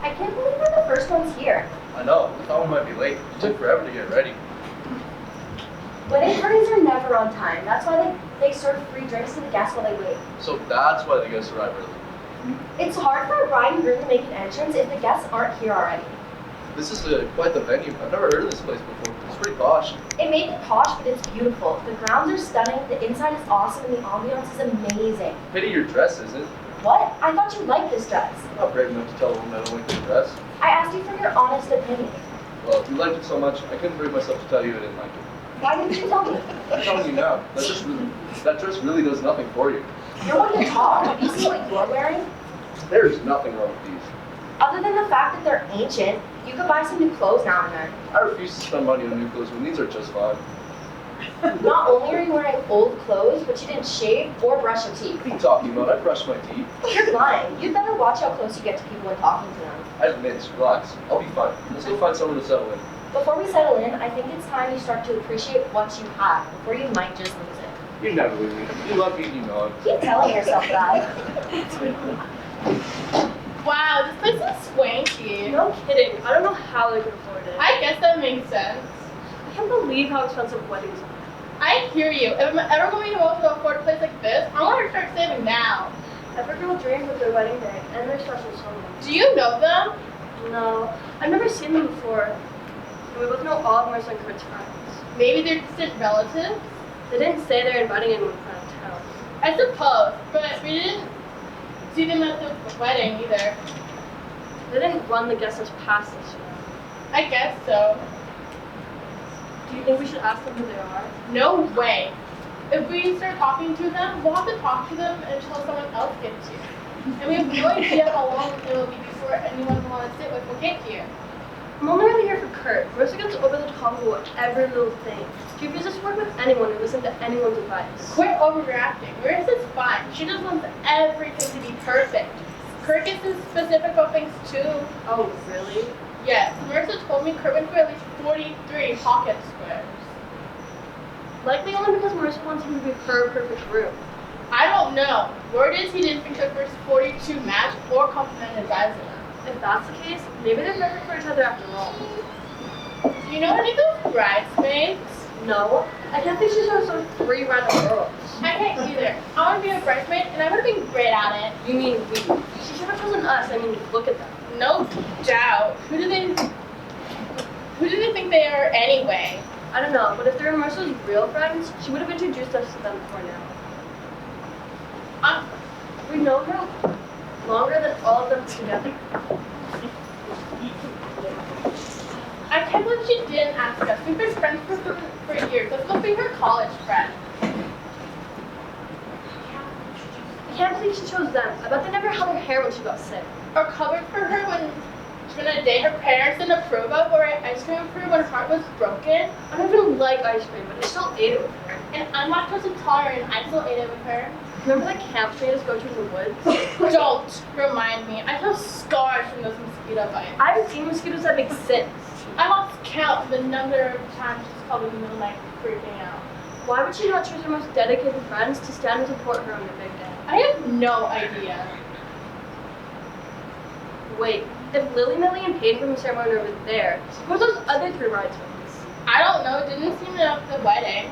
I can't believe we're the first ones here. I know, I thought we might be late. It took forever to get ready. Wedding parties are never on time. That's why they serve free drinks to the guests while they wait. So that's why the guests arrive early. It's hard for a bride and groom to make an entrance if the guests aren't here already. This is quite the venue. I've never heard of this place before. It's pretty posh. It may be posh, but it's beautiful. The grounds are stunning, the inside is awesome, and the ambiance is amazing. Pity your dress isn't. What? I thought you liked this dress. I'm not brave enough to tell a woman I don't like your dress. I asked you for your honest opinion. Well, if you liked it so much, I couldn't bring myself to tell you I didn't like it. Why didn't you tell me? I'm telling you now. That dress really does nothing for you. You're one to talk. Have you seen what you're wearing? There's nothing wrong with these. Other than the fact that they're ancient, you could buy some new clothes now and then. I refuse to spend money on new clothes when these are just fine. Not only are you wearing old clothes, but you didn't shave or brush your teeth. What are you talking about? I brushed my teeth. You're lying. You'd better watch how close you get to people when talking to them. I admit, relax. I'll be fine. Let's go find someone to settle in. Before we settle in, I think it's time you start to appreciate what you have before you might just lose it. You never leave me. You love me and you know it. Keep telling yourself that. Wow, this place is swanky. No kidding. I don't know how they could afford it. I guess that makes sense. I can't believe how expensive weddings are. I hear you. If I'm ever going to be able to afford a place like this, I want to start saving now. Every girl dreams of their wedding day and their special someone. Do you know them? No, I've never seen them before. And we both know all of Marissa and Kurt's friends. Maybe they're distant relatives? They didn't say they're inviting anyone from out of town. I suppose, but we didn't see them at the wedding either. They didn't run the guest list past us yet. I guess so. Do you think we should ask them who they are? No way. If we start talking to them, we'll have to talk to them until someone else gets here. And we have no idea how long it will be before anyone will want to sit with will get here. I'm only really here for Kurt. Marissa gets over the top about every little thing. She refuses to work with anyone or listen to anyone's advice. Quit overreacting. Marissa's fine. She just wants everything to be perfect. Kurt gets specific about things too. Oh, really? Yes, Marissa told me Kurt went through at least 43 pocket squares. Likely only because Marissa wants him to be her perfect groom. I don't know. Word is he didn't think the first 42 matched or complimented his eyes enough. If that's the case, maybe they're perfect for each other after all. Do you know any of those bridesmaids? No, I can't think she's also 3 random girls. I can't either. I want to be a bridesmaid and I would have been great at it. You mean we? She should have chosen us. I mean, look at them. No doubt. Who do they think they are anyway? I don't know, but if they're Marissa's real friends, she would have introduced us to them before now. We know her longer than all of them together. I can't believe she didn't ask us. We've been friends for years. Let's go be her college friend. I can't believe she chose them. I bet they never held her hair when she got sick. Or covered for her when a day her parents didn't approve of, or ice cream for her when her heart was broken. I don't even like ice cream, but I still ate it with her. And I'm lactose intolerant, I still ate it with her. Remember the camps we made us go to in the woods? Don't remind me. I have scars from those mosquito bites. I haven't seen mosquitoes that make sense. I lost count of the number of times she's called in the middle of the night freaking out. Why would she not choose her most dedicated friends to stand and support her on the big day? I have no idea. Wait, if Lily, Millie, and Peyton from the ceremony are over there, suppose those other 3 bridesmaids? I don't know. It didn't seem enough at the wedding.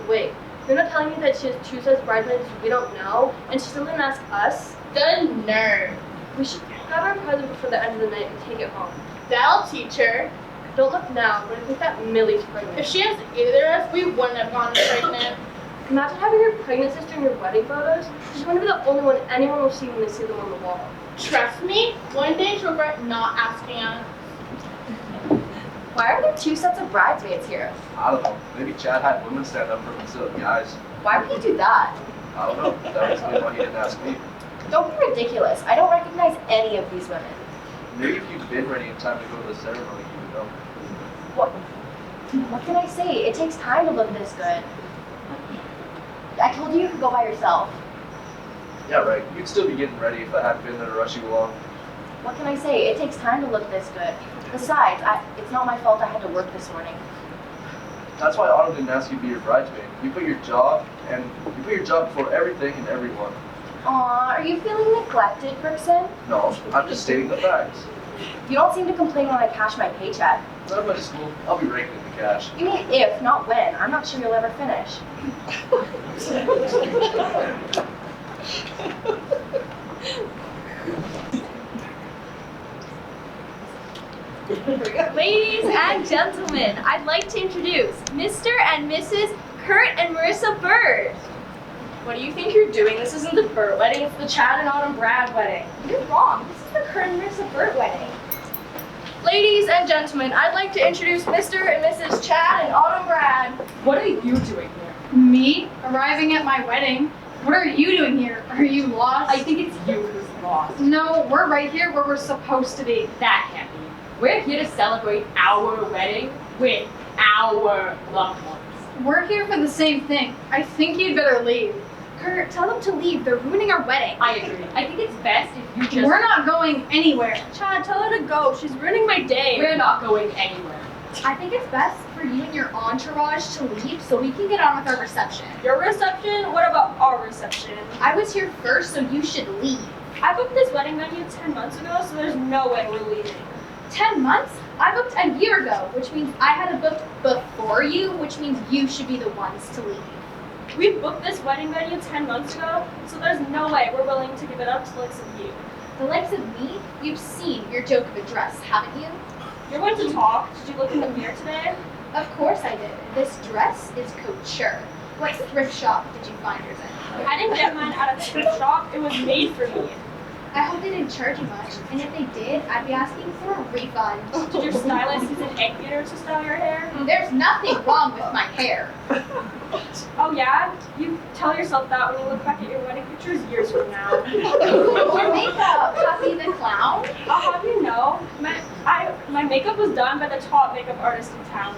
Wait, you're not telling me that she has 2 sets of bridesmaids we don't know, and she still didn't ask us? The nerve. We should grab our present before the end of the night and take it home. That'll teach her. Don't look now, but I think that Millie's pregnant. If she has either of us, we wouldn't have gone pregnant. Imagine having your pregnant sister in your wedding photos. She's going to be the only one anyone will see when they see them on the wall. Trust me, one day she'll regret not asking us. Why are there 2 sets of bridesmaids here? I don't know. Maybe Chad had women stand up for him instead of guys. Why would he do that? I don't know. That was maybe why he didn't ask me. Don't be ridiculous. I don't recognize any of these women. Maybe if you'd been ready in time to go to the ceremony, you would know. What can I say? It takes time to look this good. I told you could go by yourself. Yeah, right. You'd still be getting ready if I hadn't been there to rush you along. What can I say? It takes time to look this good. Besides, it's not my fault I had to work this morning. That's why Autumn didn't ask you to be your bridesmaid. You put your job before everything and everyone. Aw, are you feeling neglected, Brixton? No, I'm just stating the facts. You don't seem to complain when I cash my paycheck. Not much school. I'll be raking in the cash. You mean if, not when. I'm not sure you'll ever finish. Ladies and gentlemen, I'd like to introduce Mr. and Mrs. Kurt and Marissa Bird. What do you think you're doing? This isn't the Burt wedding, it's the Chad and Autumn Brad wedding. You're wrong. This is the Kurt and Marissa Bird wedding. Ladies and gentlemen, I'd like to introduce Mr. and Mrs. Chad and Autumn Brad. What are you doing here? Me arriving at my wedding? What are you doing here? Are you lost? I think it's you who's lost. No, we're right here where we're supposed to be. That can't be. We're here to celebrate our wedding with our loved ones. We're here for the same thing. I think you'd better leave. Kurt, tell them to leave. They're ruining our wedding. I agree. I think it's best if you just... We're not going anywhere. Chad, tell her to go. She's ruining my day. We're not going anywhere. I think it's best for you and your entourage to leave so we can get on with our reception. Your reception? What about our reception? I was here first, so you should leave. I booked this wedding venue 10 months ago, so there's no way we're leaving. 10 months? I booked a year ago, which means I had it booked before you, which means you should be the ones to leave. We booked this wedding venue 10 months ago, so there's no way we're willing to give it up to the likes of you. The likes of me? You've seen your joke of a dress, haven't you? You're going to talk. Did you look in the mirror today? Of course I did. This dress is couture. What thrift shop did you find yours in? I didn't get mine at a thrift shop. It was made for me. I hope they didn't charge you much, and if they did, I'd be asking for a refund. Did your stylist use an egg beater to style your hair? There's nothing wrong with my hair. Oh yeah? You tell yourself that when you look back at your wedding pictures years from now. Your makeup, Happy the Clown. I'll have you know, my makeup was done by the top makeup artist in town.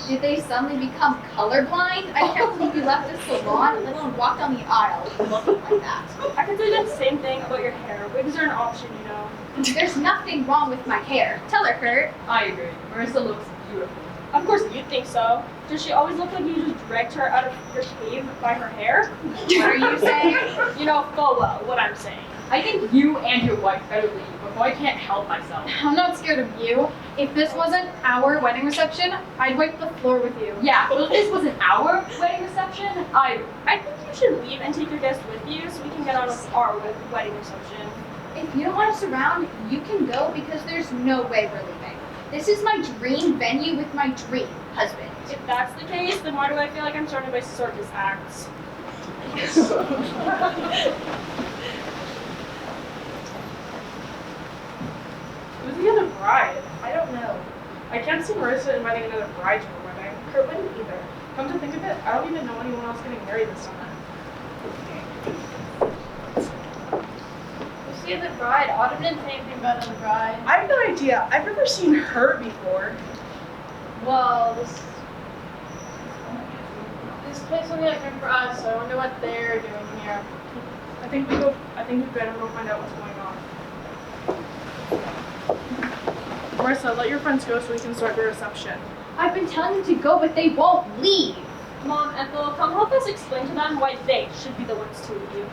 Did they suddenly become colorblind? I can't believe you left the salon, let alone walked down the aisle looking like that. I could say the same thing about your hair. Wigs are an option, you know. There's nothing wrong with my hair. Tell her, Kurt. I agree. Marissa looks beautiful. Of course you'd think so. Does she always look like you just dragged her out of your cave by her hair? What are you saying? You know full well what I'm saying. I think you and your wife better leave before I can't help myself. I'm not scared of you. If this wasn't our wedding reception, I'd wipe the floor with you. Yeah, but if this wasn't our wedding reception, I think you should leave and take your guest with you so we can get on with our wedding reception. If you don't want us around, you can go because there's no way we're leaving. This is my dream venue with my dream husband. If that's the case, then why do I feel like I'm surrounded by circus acts? Who's the other bride? I don't know. I can't see Marissa inviting another bride to her wedding. Kurt wouldn't either. Come to think of it, I don't even know anyone else getting married this summer. You see the bride. Autumn didn't say anything about the bride. I have no idea. I've never seen her before. Well, this place will be different for us, so I wonder what they're doing here. I think we better go find out what's going on. Marissa, let your friends go so we can start the reception. I've been telling them to go, but they won't leave. Mom, Ethel, come help us explain to them why they should be the ones to leave.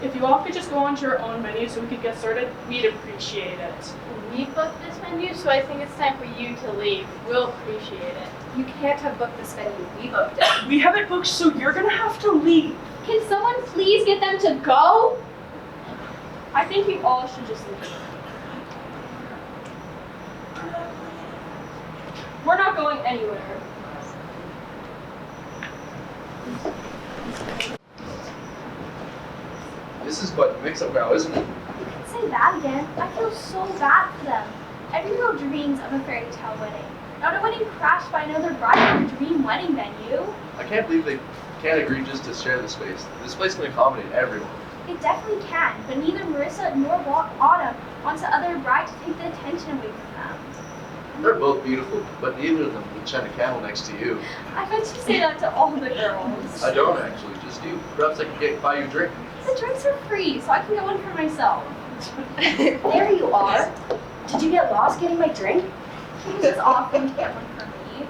If you all could just go on to your own menu so we could get started, we'd appreciate it. We booked this venue, so I think it's time for you to leave. We'll appreciate it. You can't have booked this venue. We booked it. We have it booked, so you're gonna have to leave. Can someone please get them to go? I think you all should just leave. We're not going anywhere. This is quite the mix-up now, isn't it? Say that again. I feel so bad for them. Every girl dreams of a fairy tale wedding. Not a wedding crashed by another bride in her dream wedding venue. I can't believe they can't agree just to share the space. This place can accommodate everyone. It definitely can, but neither Marissa nor Autumn wants the other bride to take the attention away from them. They're both beautiful, but neither of them would shine a camel next to you. I bet you say that to all the girls. I don't actually, just you. Perhaps I could buy you a drink. The drinks are free, so I can get one for myself. There you are. Did you get lost getting my drink? He was just offering to get one for me.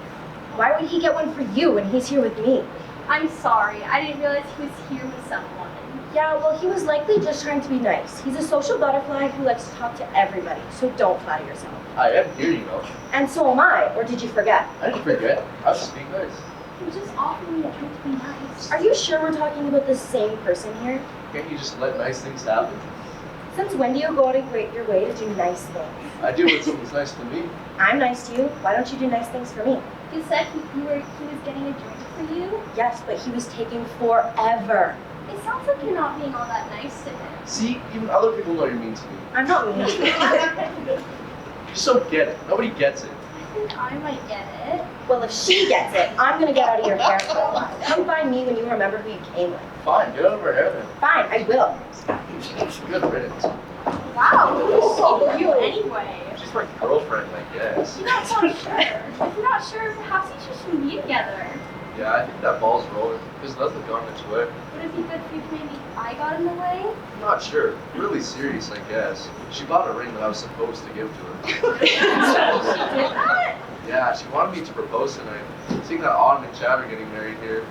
Why would he get one for you when he's here with me? I'm sorry, I didn't realize he was here with someone. Yeah, well, he was likely just trying to be nice. He's a social butterfly who likes to talk to everybody, so don't flatter yourself. I am here, you know. And so am I, or did you forget? I didn't forget. I was just being nice. He was just offering me a drink to be nice. Are you sure we're talking about the same person here? Can't you just let nice things happen? Since when do you go out of your way to do nice things? I do when someone's nice to me. I'm nice to you. Why don't you do nice things for me? You said he was getting a drink for you? Yes, but he was taking forever. It sounds like you're not being all that nice to him. See, even other people know you're mean to me. I'm not mean to you. You just don't get it. Nobody gets it. I think I might get it. Well, if she gets it, I'm gonna get out of your hair. Come find me when you remember who you came with. Fine, get out of her hair then. Fine, I will. Good riddance. Wow, who's so you anyway? She's my girlfriend, I guess. You're not so sure. If you're not sure, perhaps you two should be together. Yeah, I think that ball's rolling. There's nothing going its way. Would it be good for you if maybe I got in the way? I'm not sure. Really serious, I guess. She bought a ring that I was supposed to give to her. She did that? Yeah, she wanted me to propose tonight. Seeing that Autumn and Chad are getting married here,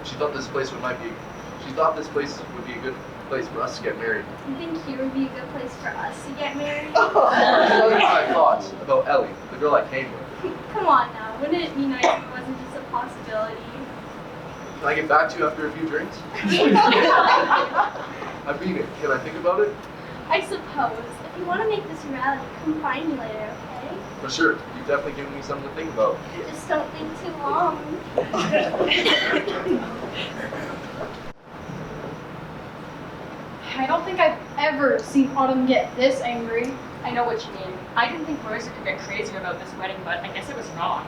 she thought this place would be a good place for us to get married. You think here would be a good place for us to get married? Tell you my thoughts about Ellie, the girl I came with. Come on now, wouldn't it be nice if it wasn't just a possibility? Can I get back to you after a few drinks? I mean it. Can I think about it? I suppose. If you want to make this a reality, come find me later, okay? For sure. You've definitely given me something to think about. Just don't think too long. I don't think I've ever seen Autumn get this angry. I know what you mean. I didn't think Marissa could get crazier about this wedding, but I guess it was wrong.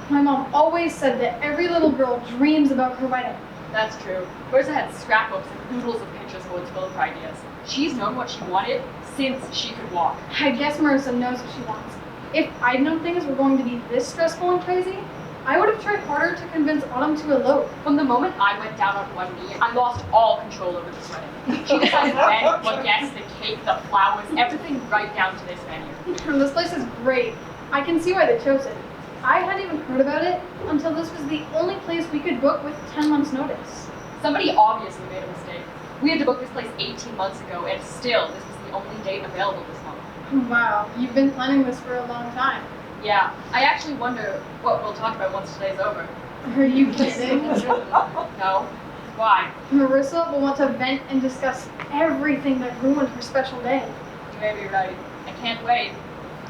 My mom always said that every little girl dreams about her wedding. That's true. Marissa had scrapbooks and oodles of Pinterest full of ideas. She's known what she wanted since she could walk. I guess Marissa knows what she wants. If I'd known things were going to be this stressful and crazy, I would have tried harder to convince Autumn to elope. From the moment I went down on one knee, I lost all control over this wedding. She decided when, what guests, the cake, the flowers, everything right down to this venue. This place is great. I can see why they chose it. I hadn't even heard about it until this was the only place we could book with 10 months notice. Somebody obviously made a mistake. We had to book this place 18 months ago, and still, this was the only date available this month. Wow, you've been planning this for a long time. Yeah, I actually wonder what we'll talk about once today's over. Are you kidding? No? Why? Marissa will want to vent and discuss everything that ruined her special day. You may be right. I can't wait.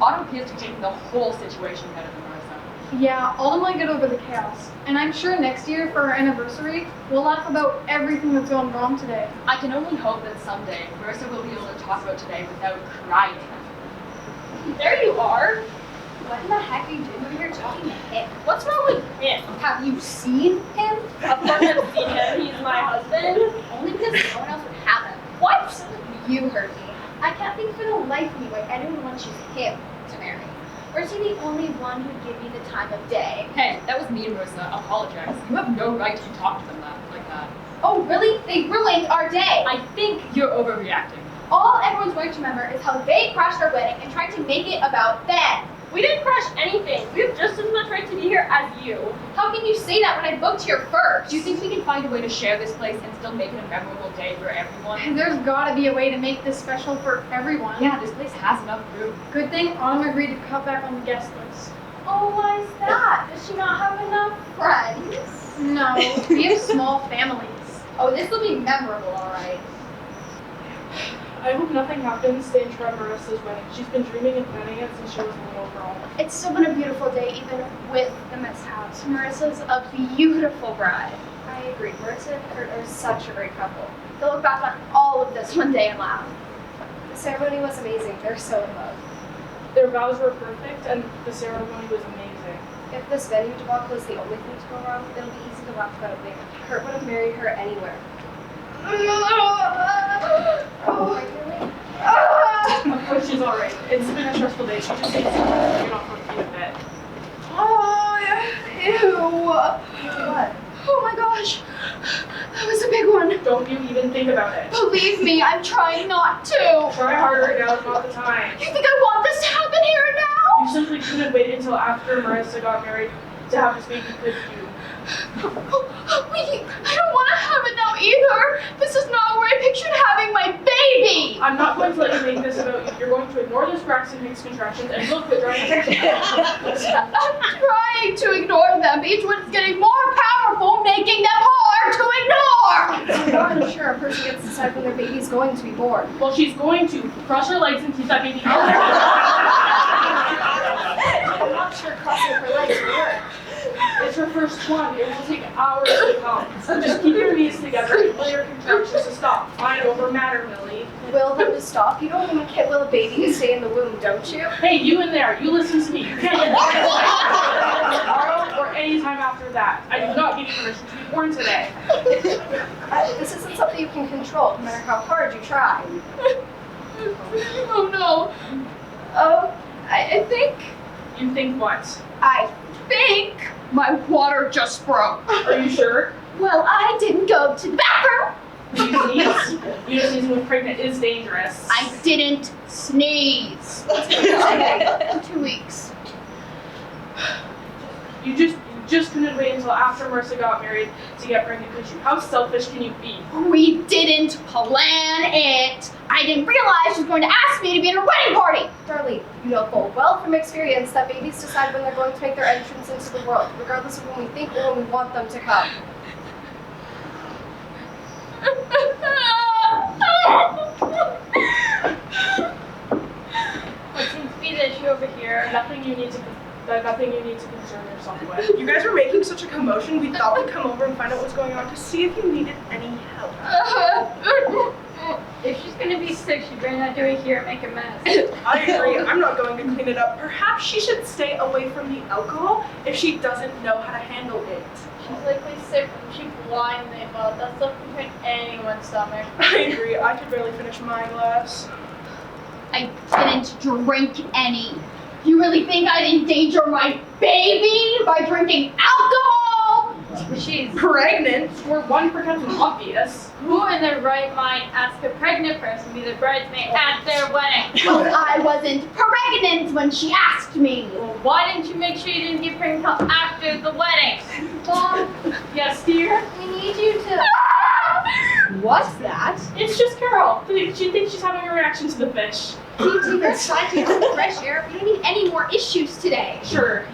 Autumn appears to be taking the whole situation better than Marissa. Yeah, Autumn might get over the chaos. And I'm sure next year for our anniversary, we'll laugh about everything that's gone wrong today. I can only hope that someday Marissa will be able to talk about today without crying. There you are. What in the heck are you doing over here talking to him? What's wrong with him? Have you seen him? Of course I've seen him. He's my husband. Only because no one else would have him. What? You heard me. I can't think for the life of me why anyone would choose him to marry. Or is he the only one who'd give you the time of day? Hey, that was me and Marissa. Apologize. You have no right to talk to them like that. Oh, really? They ruined our day. I think you're overreacting. All everyone's going to remember is how they crashed our wedding and tried to make it about them. We didn't crash anything. We have just as much right to be here as you. How can you say that when I booked here first? Do you think we can find a way to share this place and still make it a memorable day for everyone? There's gotta be a way to make this special for everyone. Yeah, this place has enough room. Good thing Autumn agreed to cut back on the guest list. Oh, why is that? Does she not have enough friends? No, we have small families. Oh, this will be memorable, alright. I hope nothing happens to interrupt Marissa's wedding. She's been dreaming and planning it since she was a little girl. It's still been a beautiful day, even with the mishaps. Marissa's a beautiful bride. I agree. Marissa and Kurt are such a great couple. They'll look back on all of this one day and laugh. The ceremony was amazing. They're so in love. Their vows were perfect and the ceremony was amazing. If this venue debacle is the only thing to go wrong, it'll be easy to laugh about it later. Kurt would have married her anywhere. Oh, really? Of course she's alright. It's been a stressful day. She just needs to get off her feet a bit. Oh, ew. What? Oh my gosh. That was a big one. Don't you even think about it. Believe me, I'm trying not to. Try harder, now's not the time. You think I want this to happen here and now? You simply couldn't wait until after Marissa got married to have this baby with you. Wait, I don't want to have it now either. This is not where I pictured having my baby. I'm not going to let you make this about you. You're going to ignore those Braxton Hicks contractions and look at drawing I'm trying to ignore them. Each one's getting more powerful, making them hard to ignore. I'm not sure a person gets to decide when their baby's going to be born. Well, she's going to cross her legs and keep that baby out. I'm not sure crossing her legs will work. It's her first one. It will take hours to come. Just keep your knees together and will your contractions to stop. Mind over matter, Millie. Will them to stop? You don't will a baby to stay in the womb, don't you? Hey, you in there, you listen to me. You can't get born tomorrow or any time after that. I do not give you permission to be born today. This isn't something you can control, no matter how hard you try. Oh no. I think You think what? my water just broke. Are you sure? Well, I didn't go to the bathroom. You sneeze? You sneezing with pregnant is dangerous. I didn't sneeze. For 2 weeks. You just couldn't wait until after Marissa got married to get pregnant, could you? How selfish can you be? We didn't plan it. I didn't realize she was going to ask me to be at her wedding party. Darlene, you know full well from experience that babies decide when they're going to make their entrance into the world, regardless of when we think or when we want them to come. What seems to be the issue over here? Nothing you need to concern yourself with. You guys were making such a commotion, we thought we'd come over and find out what's going on to see if you needed any help. If she's gonna be sick, she better not do it here and make a mess. I agree, I'm not going to clean it up. Perhaps she should stay away from the alcohol if she doesn't know how to handle it. She's likely sick from cheap wine they bought. That stuff can turn anyone's stomach. I agree, I could barely finish my glass. I didn't drink any. You really think I'd endanger my baby by drinking alcohol? She's Pregnant? For one protective obvious. who in their right mind asks a pregnant person to be the bridesmaid at their wedding? Well, I wasn't pregnant when she asked me. Well, why didn't you make sure you didn't get pregnant until after the wedding? Mom, Yes, dear? we need you to... What's that? It's just Carol. She thinks she's having a reaction to the fish. PG, let's try to get some fresh air. We don't need any more issues today. Sure.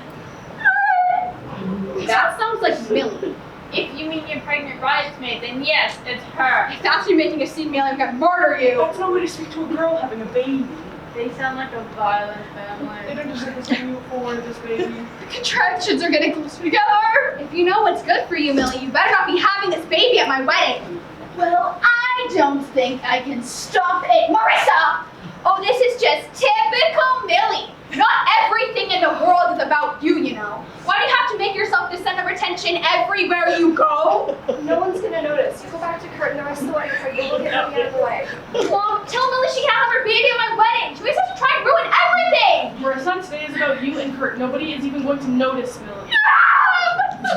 That sounds like Millie. If you mean your pregnant bridesmaid, then yes, it's her. If that's you making a scene, Millie, I'm gonna murder you. That's no way to speak to a girl having a baby. They sound like a violent They family. don't deserve this to move forward, this baby. The contractions are getting closer together. If you know what's good for you, Millie, you better not be having this baby at my wedding. Well, I don't think I can stop it. Marissa! Oh, this is just typical Millie. Not everything in the world is about you, you know. Why do you have to make yourself the center of attention everywhere you go? No one's gonna notice. You go back to Kurt and the rest of the wedding party. We'll get Millie out of the way. Mom, tell Millie she can't have her baby at my wedding. She always has to try and ruin everything. Marissa, today is about you and Kurt. Nobody is even going to notice, Millie.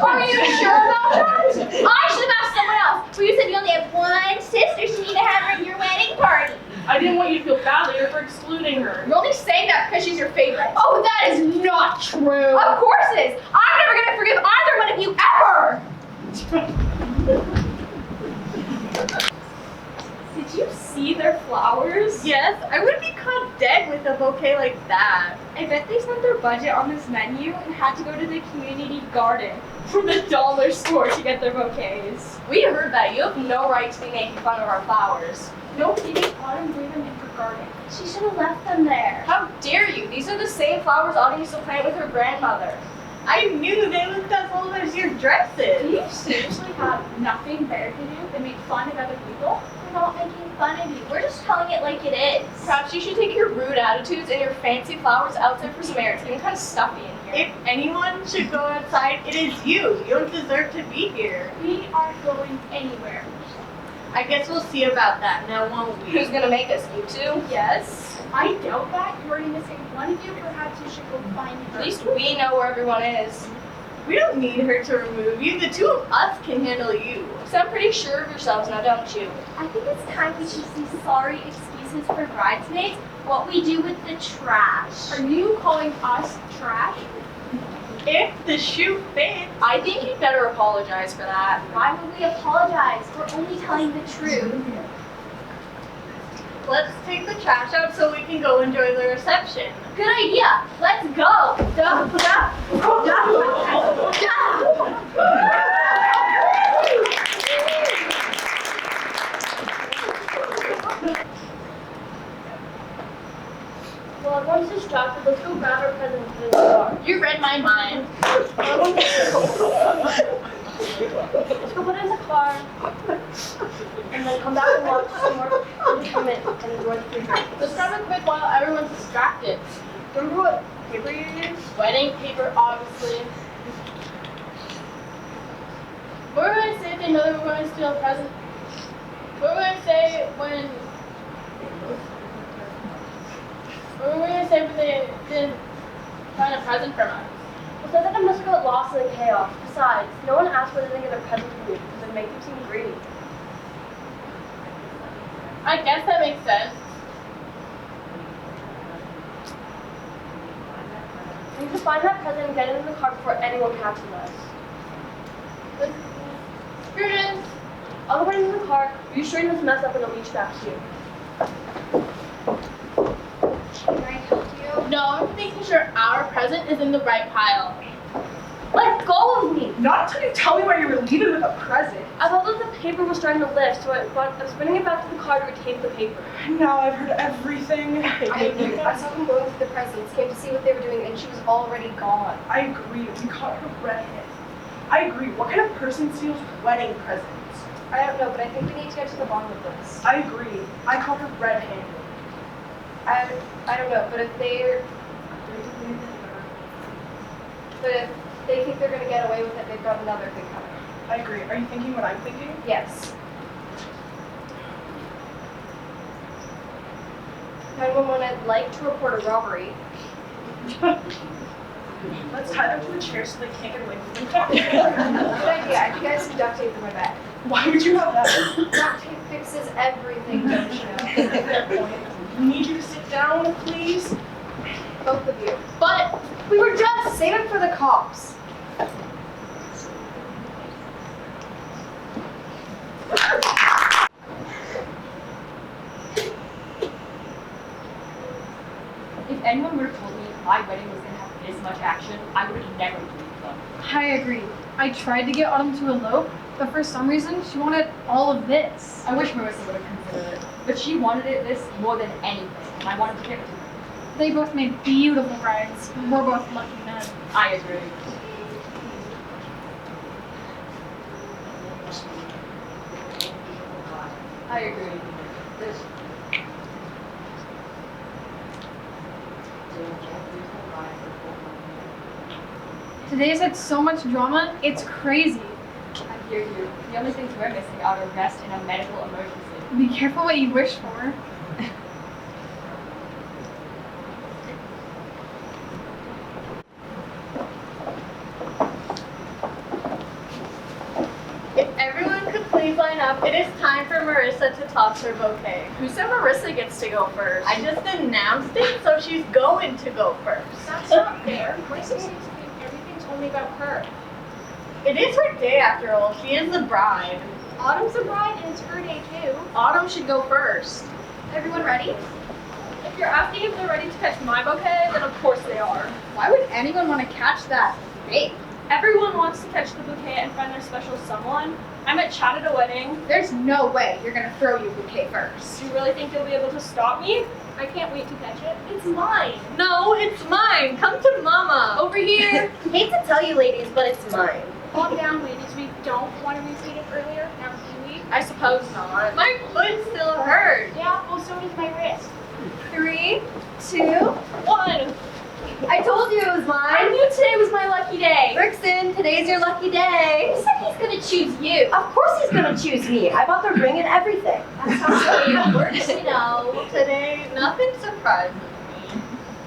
Are you sure about that? I should have asked someone else. Well, you said you only have one sister, so you need to have her at your wedding party. I didn't want you to feel badly or for excluding her. You're only saying that because she's your favorite. Oh, that is not true. Of course it is. I'm never going to forgive either one of you ever. Did you see their flowers? Yes, I wouldn't be caught dead with a bouquet like that. I bet they spent their budget on this menu and had to go to the community garden for the dollar store to get their bouquets. We heard that. You have no right to be making fun of our flowers. No kidding. Autumn gave them in her garden. She should have left them there. How dare you? These are the same flowers Autumn used to plant with her grandmother. I knew they looked as old as your dresses. Do you seriously have nothing better to do than make fun of other people? We're not making fun of you. We're just telling it like it is. Perhaps you should take your rude attitudes and your fancy flowers outside for some air. It's getting kind of stuffy in here. If anyone should go outside, it is you. You don't deserve to be here. We aren't going anywhere. I guess we'll see about that now, won't we? Who's gonna make us? You two? Yes. I doubt that. You're already missing one of you. Perhaps you should go find her. At least we know where everyone is. We don't need her to remove you. The two of us can handle you. You sound pretty sure of yourselves now, don't you? I think it's time we should see sorry excuses for bridesmaids. What we do with the trash. Are you calling us trash? If the shoe fits. I think you'd better apologize for that. Why would we apologize? We're only telling the truth. Let's take the trash out so we can go enjoy the reception. Good idea. Let's go. Well, everyone's distracted. Let's go grab our presents in the car. You read my mind. Let's go put it in the car. And then come back and watch some more entertainment and enjoy the picture. Let's grab it quick while everyone's distracted. Remember what paper you used? Wedding paper, obviously. What were we going to say if they know that we're going to steal a present? What were we going to say when... What were we going to say when they didn't find a present from us? Well, said that it must have got lost in the chaos. Besides, no one asked whether they get their present from you because it makes them seem greedy. I guess that makes sense. We need to find that present and get it in the car before anyone catches us. Here it is. I'll go put it in the car. You straighten this mess up and I'll reach back to you. Can I help you? No, I'm making sure our present is in the right pile. Let go of me! Not until you tell me why you were leaving with a present. I thought that the paper was starting to lift, so I was bringing it back to the car to retain the paper. Now I've heard everything. I agree. I saw them going through the presents, came to see what they were doing, and she was already gone. I agree. We caught her red-handed. I agree. What kind of person steals wedding presents? I don't know, but I think we need to get to the bottom of this. I agree. I caught her red-handed. I don't know, but if they think they're gonna get away with it, they've got another thing coming. I agree. Are you thinking what I'm thinking? Yes. 911, I'd like to report a robbery. Let's tie them to a chair so they can't get away from the car. Good idea. I think I have some duct tape in my bag. Why would you have that? Duct tape fixes everything, don't you know? Fair point. We need you to sit down, please. Both of you. But We were just save it for the cops. If anyone would have told me my wedding was going to have this much action, I would have never believed them. I agree. I tried to get Autumn to elope, but for some reason she wanted all of this. I wish Marissa would have considered it, but she wanted this more than anything, and I wanted to give it to her. They both made beautiful brides. We're both lucky men. I agree. I agree. This. Today's had so much drama, it's crazy. I hear you. The only things we're missing are arrest and a medical emergency. Be careful what you wish for. if everyone could please line up, it is time for Marissa to toss her bouquet. Who said Marissa gets to go first? I just announced it, so she's going to go first. That's not fair. Marissa seems to think everything's only about her. It is her day after all. She is the bride. Autumn's a bride and it's her day too. Autumn should go first. Everyone ready? If you're asking if they're ready to catch my bouquet, then of course they are. Why would anyone want to catch that? Hey, Everyone wants to catch the bouquet and find their special someone. I'm at Chat at a wedding. there's no way you're gonna throw your bouquet first. Do you really think you'll be able to stop me? I can't wait to catch it. It's mine. No, it's mine. Come to mama. Over here. Hate to tell you ladies, but it's mine. Calm down, ladies. We don't want to repeat it earlier. Now, do we? I suppose not. My foot still hurts. Yeah, well, so does my wrist. 3, 2. 1. I told you it was I mine. knew today was my lucky day. Rickson, today's your lucky day. Who said he's gonna choose you? Of course he's gonna choose me. I bought the ring and everything. That's how it works, you know. Today, nothing surprises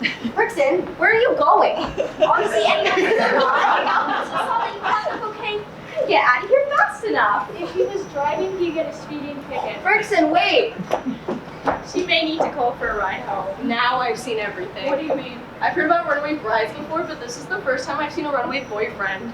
me. Rickson, where are you going? Honestly, anyone could have I just saw that you had the bouquet. Couldn't get out of here fast enough. If he was driving, he'd get a speeding ticket. Rickson, wait. She may need to call for a ride home. Now I've seen everything. What do you mean? I've heard about runaway brides before, but this is the first time I've seen a runaway boyfriend.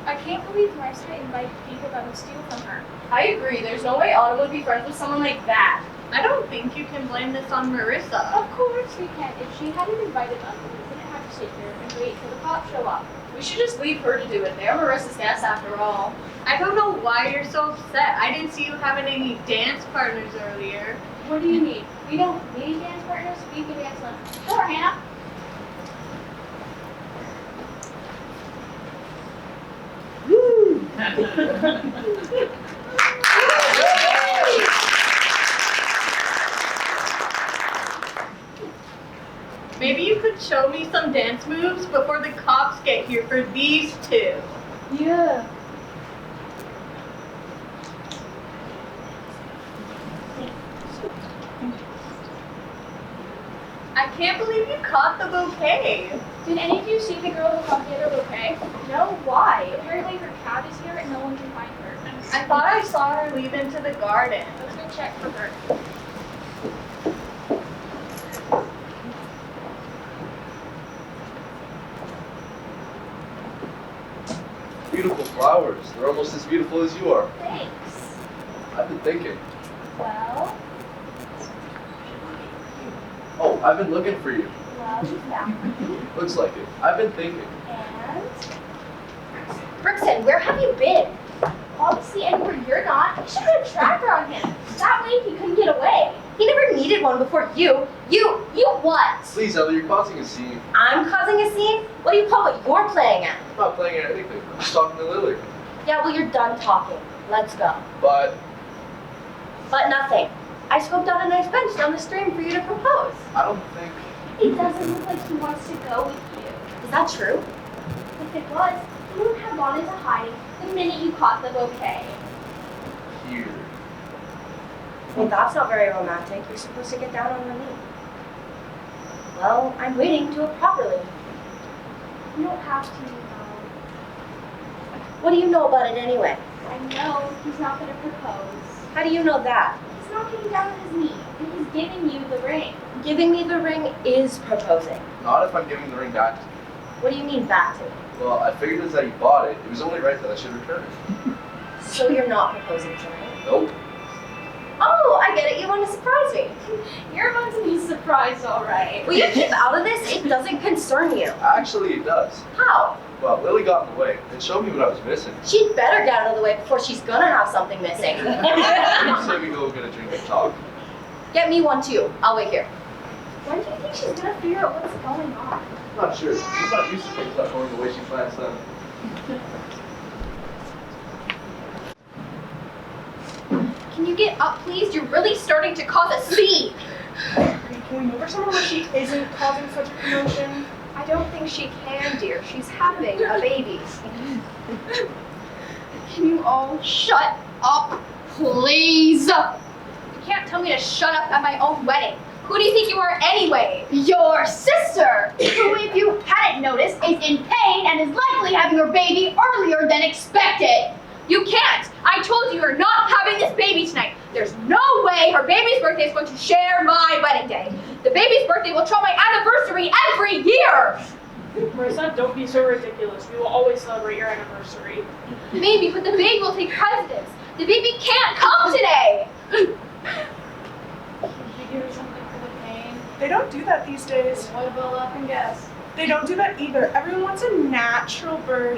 I can't believe Marcia invited people that would steal from her. I agree. There's no way Autumn would be friends with someone like that. I don't think you can blame this on Marissa. Of course we can. If she hadn't invited us, we wouldn't have to sit here and wait till the cops show up. We should just leave her to do it. They're Marissa's guests after all. I don't know why you're so upset. I didn't see you having any dance partners earlier. What do you need? We don't need dance partners. We can dance them. Sure, Hannah. Maybe you could show me some dance moves before the cops get here for these two. Yeah. I can't believe you caught the bouquet. Did any of you see the girl who caught the other bouquet? No, why? Apparently her cat is here and no one can find her. I thought I saw her leave into the garden. Let's go check for her. Beautiful flowers. They're almost as beautiful as you are. Thanks. I've been thinking. Well, Oh, I've been looking for you. you found me. Looks like it. I've been thinking. And Brixton, where have you been? obviously anywhere you're not, you should put a tracker on him. That way he couldn't get away. He never needed one before you. You what? Please, Ellie, you're causing a scene. I'm causing a scene? What do you call what you're playing at? I'm not playing at anything. I'm just talking to Lily. Yeah, well, you're done talking. Let's go. But But nothing. I scoped out a nice bench down the stream for you to propose. I don't think. It doesn't look like he wants to go with you. Is that true? If it was, he would have gone into hiding the minute you caught the bouquet. Here. Well, that's not very romantic. You're supposed to get down on one knee. Well, I'm waiting to do it properly. You don't have to, you know. What do you know about it anyway? I know he's not going to propose. How do you know that? He's not getting down on his knee, and he's giving you the ring. Giving me the ring is proposing. Not if I'm giving the ring back to you. What do you mean back to me? Well, I figured as that you bought it, it was only right that I should return it. So you're not proposing tonight? Nope. Oh, I get it. You want to surprise me. You're about to be surprised, all right. Will you keep out of this? It doesn't concern you. Actually, it does. How? Well, Lily got in the way and showed me what I was missing. She'd better get out of the way before she's gonna have something missing. You say we go get a drink and talk. Get me one too. I'll wait here. When do you think she's going to figure out what's going on? I'm not sure. She's not used to things not going the way she plans them. Can you get up, please? You're really starting to cause a scene. Can we move her somewhere where she isn't causing such a commotion? I don't think she can, dear. She's having a baby. Can you all shut up, please? You can't tell me to shut up at my own wedding. Who do you think you are anyway? Your sister, who, if you hadn't noticed, is in pain and is likely having her baby earlier than expected. You can't. I told you you're not having this baby tonight. There's no way her baby's birthday is going to share my wedding day. The baby's birthday will trump my anniversary every year. Marissa, don't be so ridiculous. We will always celebrate your anniversary. Maybe, but the baby will take precedence. The baby can't come today. Did you give her something for the pain? They don't do that these days. What about laugh and guess? They don't do that either. Everyone wants a natural birth.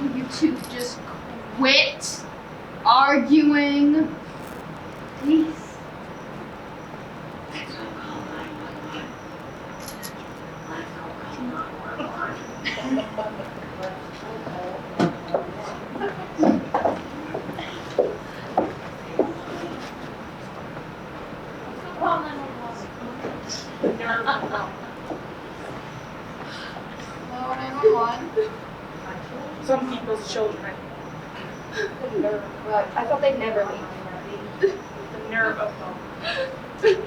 You two just quit arguing, please. Some people's children. The nerve. Well, I thought they'd never leave. The nerve of them.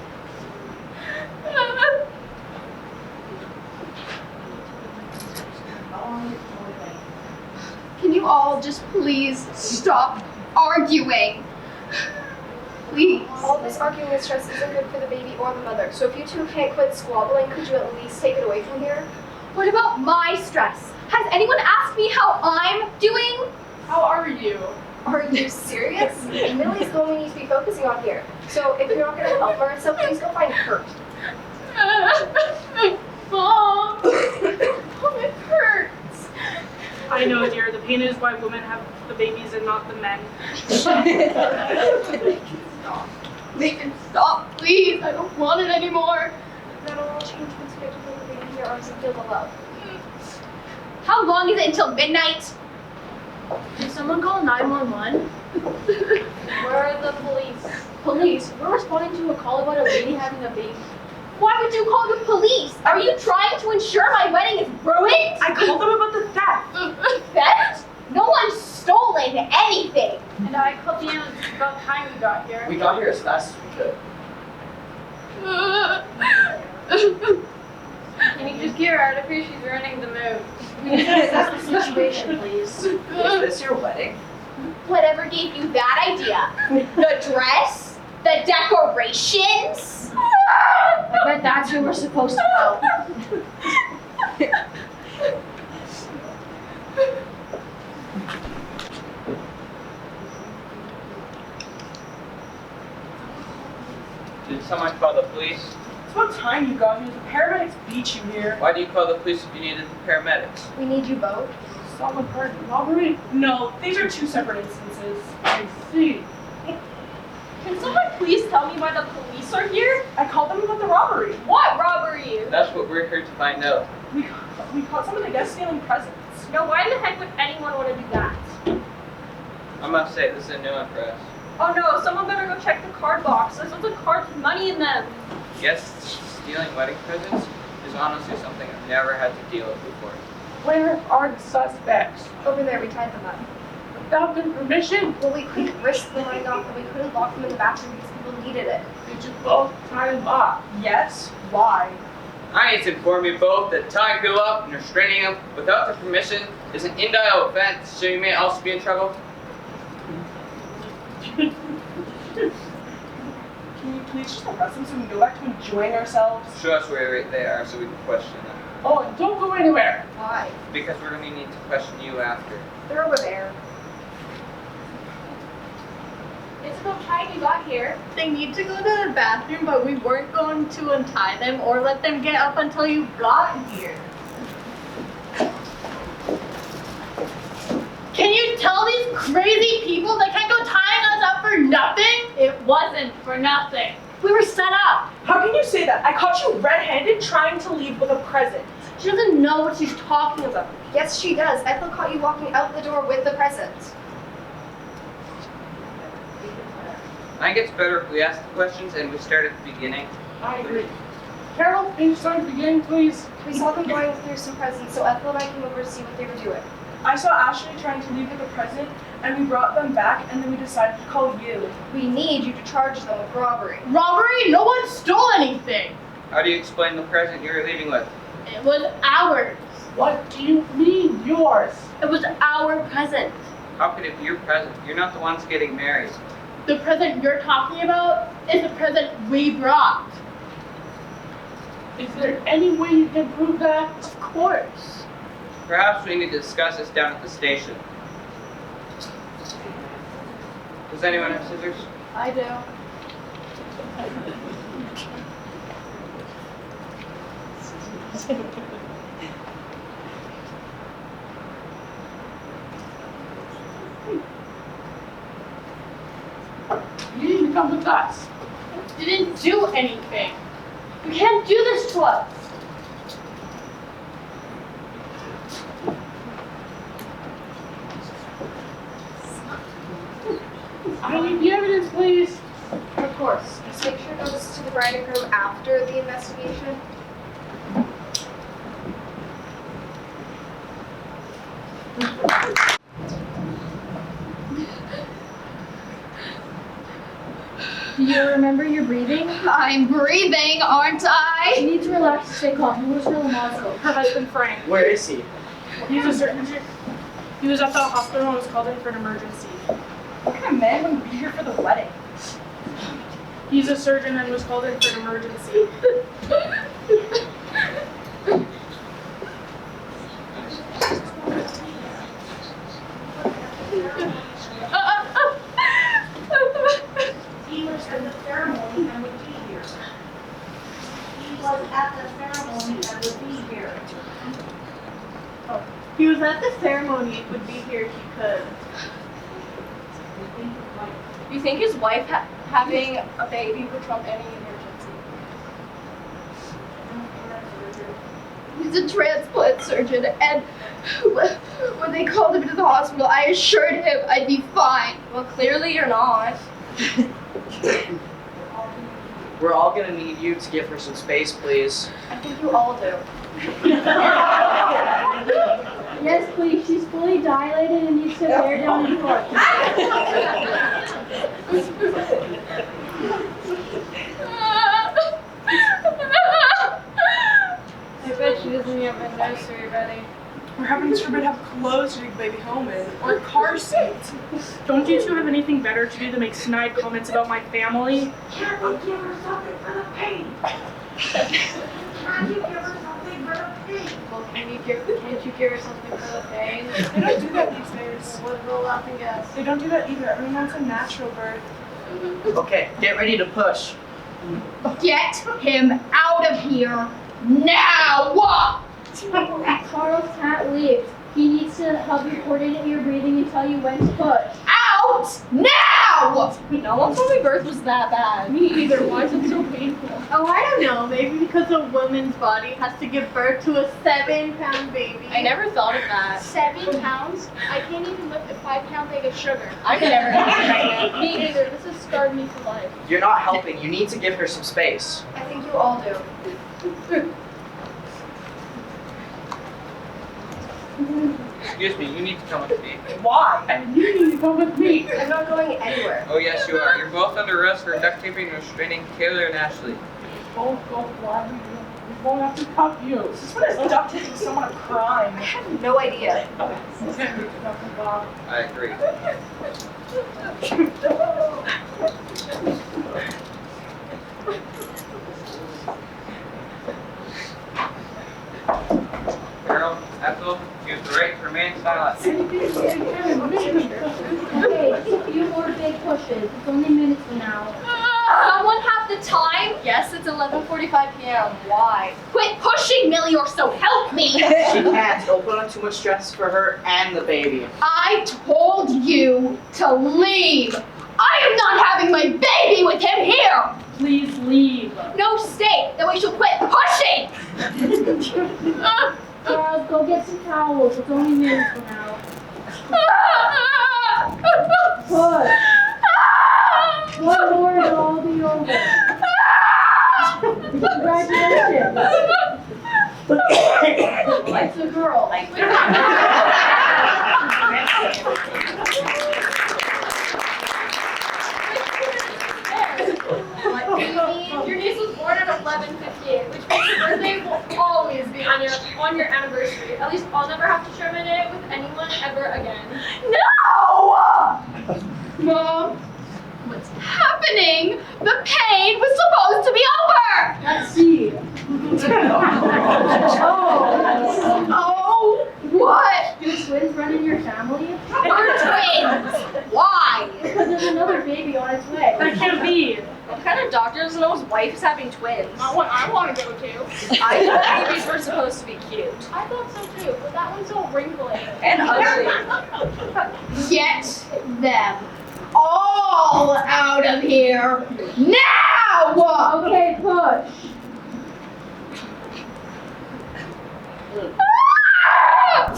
you all just please stop arguing? Please. All this arguing and stress isn't good for the baby or the mother. So if you two can't quit squabbling, could you at least take it away from here? What about my stress? Has anyone asked me how I'm doing? How are you? Are you serious? Millie's the one we need to be focusing on here. So if you're not going to help Marissa, please go find Kurt. Mom! Mom, it hurts. I know, dear. The pain is why women have the babies and not the men. Make it stop, please. I don't want it anymore. That'll all change once you get to put the baby in your arms and feel the love. How long is it until midnight? Did someone call 911? Where are the police? Police, we're responding to a call about a lady having a baby. Why would you call the police? Are you trying to ensure my wedding is ruined? I called them about the theft. Theft? No one's stolen anything. And I called the ambulance about time we got here. We got here as fast as we could. Can you just get her out of here? She's ruining the mood. We need to assess the situation, please. Is this your wedding? Whatever gave you that idea? The dress? The decorations? I bet that's who we're supposed to help. Did someone call the police? It's about time you got here. The paramedics beat you here. Why do you call the police if you needed the paramedics? We need you both. Someone heard robbery? No, these are two separate instances. I see. Can someone please tell me why the police are here? I called them about the robbery. What robbery? That's what we're here to find out. We caught some of the guests stealing presents. No, why in the heck would anyone want to do that? I must say, this is a new one for us. Oh no, someone better go check the card box. There's lots of cards with money in them. Guests stealing wedding presents is honestly something I've never had to deal with before. Where are the suspects? Over there, we tied them up. Without their permission? Well, we couldn't risk them running off, and we couldn't lock them in the bathroom because people needed it. Did you both tie them up? Yes? Why? I need to inform you both that tying people up and restraining them without their permission is an indictable offense, so you may also be in trouble. Can you please just arrest them so we can go back to enjoying ourselves? Show us where they are so we can question them. Oh, and don't go anywhere. Why? Because we're going to need to question you after. They're over there. It's about time you got here. They need to go to the bathroom, but we weren't going to untie them or let them get up until you got here. Can you tell these crazy people they can't go tying us up for nothing? It wasn't for nothing. We were set up. How can you say that? I caught you red-handed trying to leave with a present. She doesn't know what she's talking about. Yes, she does. Ethel caught you walking out the door with the present. I think it's better if we ask the questions and we start at the beginning. I agree. Carol, can you start again, please? We saw them going through some presents, so Ethel and I came over to see what they were doing. I saw Ashley trying to leave with a present, and we brought them back, and then we decided to call you. We need you to charge them with robbery. Robbery? No one stole anything. How do you explain the present you were leaving with? It was ours. What do you mean, yours? It was our present. How could it be your present? You're not the ones getting married. The present you're talking about is the present we brought. Is there any way you can prove that? Of course. Perhaps we need to discuss this down at the station. Does anyone have scissors? I do. You need to come with us. Didn't do anything. You can't do this to us. I need the evidence, please. Of course. Just make sure it goes to the bride and groom after the investigation. Do you remember your breathing? I'm breathing, aren't I? You need to relax and stay calm. Who's really Moscow? Her husband Frank. Where is he? He's a certain. He was at the hospital and was called in for an emergency. What kind of man would be here for the wedding? He's a surgeon and was called in for an emergency. He was at the ceremony and would be here. He was at the ceremony and would be here. He was at the ceremony and would be here if he could. You think his wife having a baby would trump any emergency? He's a transplant surgeon, and when they called him into the hospital, I assured him I'd be fine. Well, clearly you're not. We're all gonna need you to give her some space, please. I think you all do. Yes, please. She's fully dilated and needs to bear down and forth. I bet she doesn't have a nursery ready. Or heavens forbid have clothes to take the baby home in. Or car seats. Don't you two have anything better to do than make snide comments about my family? Can't we give her something for the pain? Can't you give her something for the pain? Well, can't you give her something for the pain? They don't do that these days. What will laughing gas? They don't do that either. Everyone wants a natural birth. Okay, get ready to push. Get him out of here now! Carl can't leave. He needs to help you coordinate your breathing and tell you when to push. Out now! No one told me birth was that bad. Me either. Why is it so painful? Oh, I don't know. Maybe because a woman's body has to give birth to a 7-pound baby. I never thought of that. 7 pounds? I can't even lift a 5-pound bag of sugar. I've never had Me either. This has scarred me for life. You're not helping. You need to give her some space. I think you all do. Excuse me, you need to come with me. Why? And you need to come with me. I'm not going anywhere. Oh yes, you are. You're both under arrest for duct taping and restraining Taylor and Ashley. Both go gladly. We won't have to cuff you. Since when is duct taping someone a crime? I have no idea. I agree. Carol, Ethel, you have the right to remain silent. Okay, just a few more big pushes. It's only minutes from now. Someone have the time? Yes, it's 11:45 p.m. Why? Quit pushing, Millie, or so help me! She can't. It'll put on too much stress for her and the baby. I told you to leave! I am not having my baby with him here! Please leave. No, stay. Then we should quit pushing! Charles, go get some towels. It's only minutes from now. Push. One more and it'll all be over. Congratulations. It's a girl. Your niece was born at 11:58, which means your birthday will always be on your anniversary. At least I'll never have to share my day with anyone ever again. No! Mom, what's happening? The pain was supposed to be over! Let's see. Oh, what? Do twins run in your family? We're twins! Why? Because there's another baby on its way. That can't be. What kind of doctor doesn't know his wife is having twins? Not what I want to go to. I thought babies were supposed to be cute. I thought so too, but that one's so wrinkly. And ugly. Get them all out of here now! Okay, push. Ah!